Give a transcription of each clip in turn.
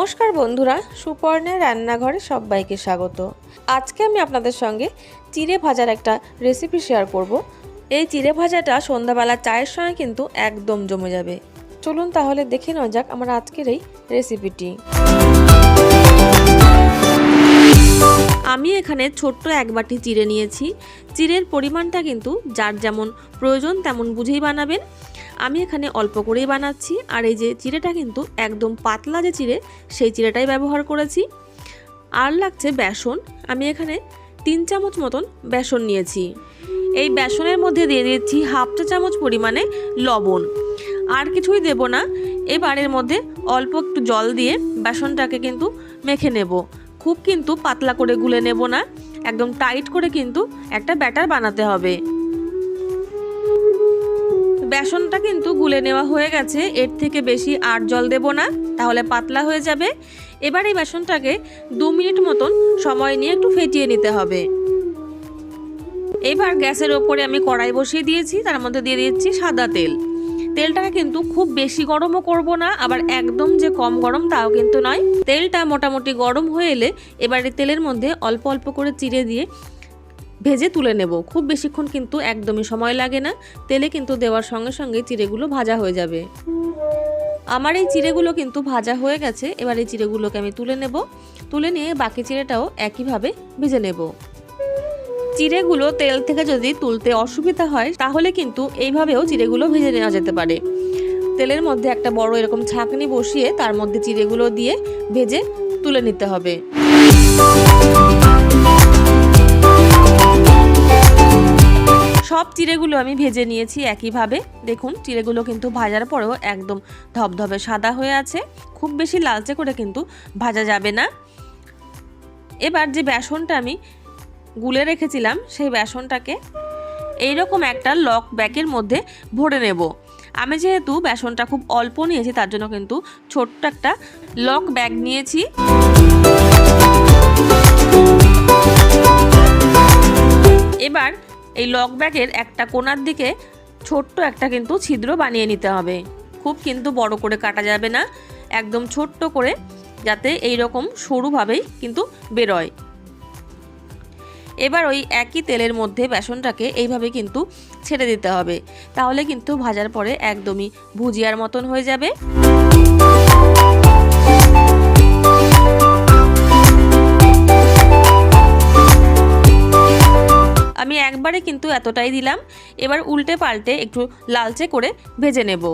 নমস্কার বন্ধুরা, সুপর্ণের রান্নাঘরে সবাইকে স্বাগত। আজকে আমি আপনাদের সঙ্গে চিড়ে ভাজার একটা রেসিপি শেয়ার করব। এই চিড়ে ভাজাটা সন্ধ্যাবেলা চায়ের সঙ্গে কিন্তু একদম জমে যাবে। চলুন তাহলে দেখে নেওয়া যাক আমার আজকের এই রেসিপিটি। আমি এখানে ছোট্ট এক বাটি চিড়ে নিয়েছি। চিড়ের পরিমাণটা কিন্তু যার যেমন প্রয়োজন তেমন বুঝেই বানাবেন। আমি এখানে অল্প করেই বানাচ্ছি, আর এই যে চিড়েটা কিন্তু একদম পাতলা যে চিড়ে, সেই চিড়েটাই ব্যবহার করেছি। আর লাগছে বেসন। আমি এখানে 3 চামচ মতন বেসন নিয়েছি। এই বেসনের মধ্যে দিয়ে দিচ্ছি হাফ চা চামচ পরিমাণে লবণ। আর কিছুই দেব না। এবার এর মধ্যে অল্প একটু জল দিয়ে বেসনটাকে কিন্তু মেখে নেব। খুব কিন্তু পাতলা করে গুলে নেব না, একদম টাইট করে কিন্তু একটা ব্যাটার বানাতে হবে। বেসনটা কিন্তু গুলে নেওয়া হয়ে গেছে, এর থেকে বেশি আর জল দেব না, তাহলে পাতলা হয়ে যাবে। এবার এই বেসনটাকে 2 মিনিট মতন সময় নিয়ে একটু ফেটিয়ে নিতে হবে। এবার গ্যাসের ওপরে আমি কড়াই বসিয়ে দিয়েছি, তার মধ্যে দিয়ে দিচ্ছি সাদা তেল। তেলটাকে কিন্তু খুব বেশি গরমও করব না, আবার একদম যে কম গরম তাও কিন্তু নয়। তেলটা মোটামুটি গরম হয়ে এলে এবার এই তেলের মধ্যে অল্প অল্প করে চিড়ে দিয়ে ভেজে তুলে নেব। খুব বেশিক্ষণ কিন্তু একদমই সময় লাগে না, তেলে কিন্তু দেওয়ার সঙ্গে সঙ্গে চিড়েগুলো ভাজা হয়ে যাবে। আমার এই চিড়েগুলো কিন্তু ভাজা হয়ে গেছে। এবার এই চিড়েগুলোকে আমি তুলে নেব। তুলে নিয়ে বাকি চিড়েটাও একইভাবে ভেজে নেব। চিড়েগুলো তেল থেকে যদি তুলতে অসুবিধা হয় তাহলে কিন্তু এইভাবেও চিড়েগুলো ভেজে নেওয়া যেতে পারে। তেলের মধ্যে একটা বড় এরকম ছাঁকনি বসিয়ে তার মধ্যে চিড়েগুলো দিয়ে ভেজে তুলে নিতে হবে। সব চিড়েগুলো আমি ভেজে নিয়েছি একইভাবে। দেখুন চিড়েগুলো কিন্তু ভাজার পরেও একদম ধবধবে সাদা হয়ে আছে, খুব বেশি লালচে করে কিন্তু ভাজা যাবে না। এবার যে বেসনটা আমি গুলে রেখেছিলাম সেই বেসনটাকে এইরকম একটা লক ব্যাগের মধ্যে ভরে নেব। আমি যেহেতু বেসনটা খুব অল্প নিয়েছি তার জন্য কিন্তু ছোট্ট একটা লক ব্যাগ নিয়েছি। এবার এই লক ব্যাগের একটা কোণার দিকে ছোট্ট একটা কিন্তু ছিদ্র বানিয়ে নিতে হবে। খুব কিন্তু বড় করে কাটা যাবে না, একদম ছোট্ট করে, যাতে এই রকম সরুভাবেই কিন্তু বেরোয়। এবার ওই একই তেলের মধ্যে বেসনটাকে এইভাবে কিন্তু ছেড়ে দিতে হবে, তাহলে কিন্তু ভাজার পরে একদমই ভুজিয়ার মতন হয়ে যাবে। আমি একবারে কিন্তু এতটাই দিলাম। এবার উল্টে পাল্টে একটু লালচে করে ভেজে নেব।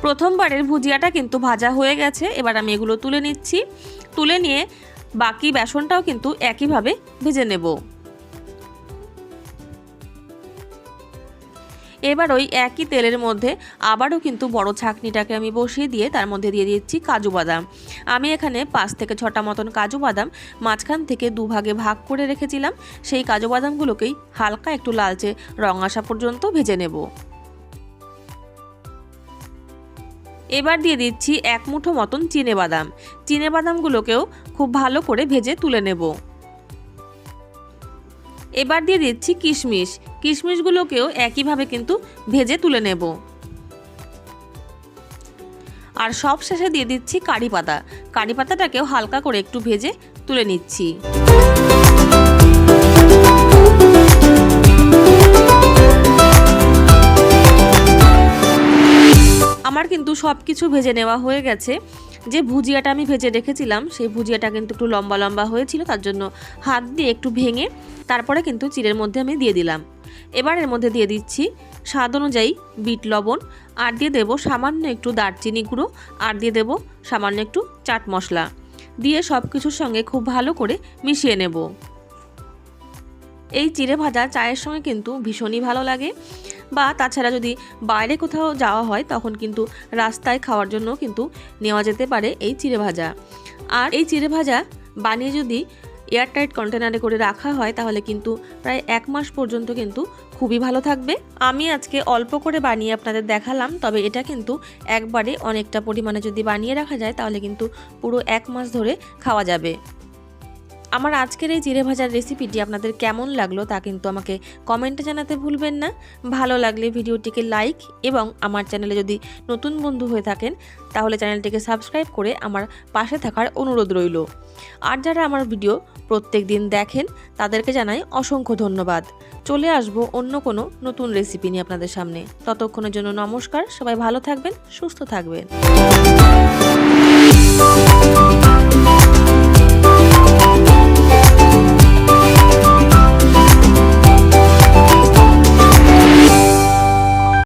প্রথমবারের ভুজিয়াটা কিন্তু ভাজা হয়ে গেছে। এবার আমি এগুলো তুলে নিচ্ছি। তুলে নিয়ে বাকি বেসনটাও কিন্তু একইভাবে ভেজে নেব। এবার ওই একই তেলের মধ্যে আবারও কিন্তু বড় ছাঁকনিটাকে আমি বসিয়ে দিয়ে তার মধ্যে দিয়ে দিচ্ছি কাজু বাদাম। আমি এখানে 5 থেকে 6টা মতন কাজু বাদাম মাঝখান থেকে 2 ভাগে ভাগ করে রেখেছিলাম। সেই কাজু বাদামগুলোকেই হালকা একটু লালচে রং আসা পর্যন্ত ভেজে নেব। এবার দিয়ে দিচ্ছি 1 মুঠো মতন চিনে বাদাম। চিনে বাদামগুলোকেও খুব ভালো করে ভেজে তুলে নেব। এবার দিয়ে দিচ্ছি কিশমিশ। কিশমিশগুলোকেও একইভাবে কিন্তু ভেজে তুলে নেব। আর সব শেষে দিয়ে দিচ্ছি কারি পাতা। কারি পাতাটাকেও হালকা করে একটু ভেজে তুলে নিচ্ছি। আমার কিন্তু সব কিছু ভেজে নেওয়া হয়ে গেছে। যে ভুজিয়াটা আমি ভেজে রেখেছিলাম সেই ভুজিয়াটা কিন্তু একটু লম্বা লম্বা হয়েছিল, তার জন্য হাত দিয়ে একটু ভেঙে তারপরে কিন্তু চিড়ের মধ্যে আমি দিয়ে দিলাম। এবার এর মধ্যে দিয়ে দিচ্ছি স্বাদ অনুযায়ী বিট লবণ, আর দিয়ে দেব সামান্য একটু দারচিনি গুঁড়ো, আর দিয়ে দেব সামান্য একটু চাট মশলা। দিয়ে সব কিছুর সঙ্গে খুব ভালো করে মিশিয়ে নেব। এই চিড়ে ভাজা চায়ের সঙ্গে কিন্তু ভীষণই ভালো লাগে, বা তাছাড়া যদি বাইরে কোথাও যাওয়া হয় তখন কিন্তু রাস্তায় খাওয়ার জন্য কিন্তু নেওয়া যেতে পারে এই চিড়ে ভাজা। আর এই চিড়ে ভাজা বানিয়ে যদি এয়ারটাইট কন্টেনারে করে রাখা হয় তাহলে কিন্তু প্রায় 1 মাস পর্যন্ত কিন্তু খুবই ভালো থাকবে। আমি আজকে অল্প করে বানিয়ে আপনাদের দেখালাম, তবে এটা কিন্তু একবারে অনেকটা পরিমাণে যদি বানিয়ে রাখা যায় তাহলে কিন্তু পুরো 1 মাস ধরে খাওয়া যাবে। আমার আজকের এই জিরে ভাজার রেসিপিটি আপনাদের কেমন লাগলো তা কিন্তু আমাকে কমেন্টে জানাতে ভুলবেন না। ভালো লাগলে ভিডিওটিকে লাইক এবং আমার চ্যানেলে যদি নতুন বন্ধু হয়ে থাকেন তাহলে চ্যানেলটিকে সাবস্ক্রাইব করে আমার পাশে থাকার অনুরোধ রইল। আর যারা আমার ভিডিও প্রত্যেক দিন দেখেন তাদেরকে জানাই অসংখ্য ধন্যবাদ। চলে আসব অন্য কোনো নতুন রেসিপি নিয়ে আপনাদের সামনে। ততক্ষণের জন্য নমস্কার, সবাই ভালো থাকবেন, সুস্থ থাকবেন।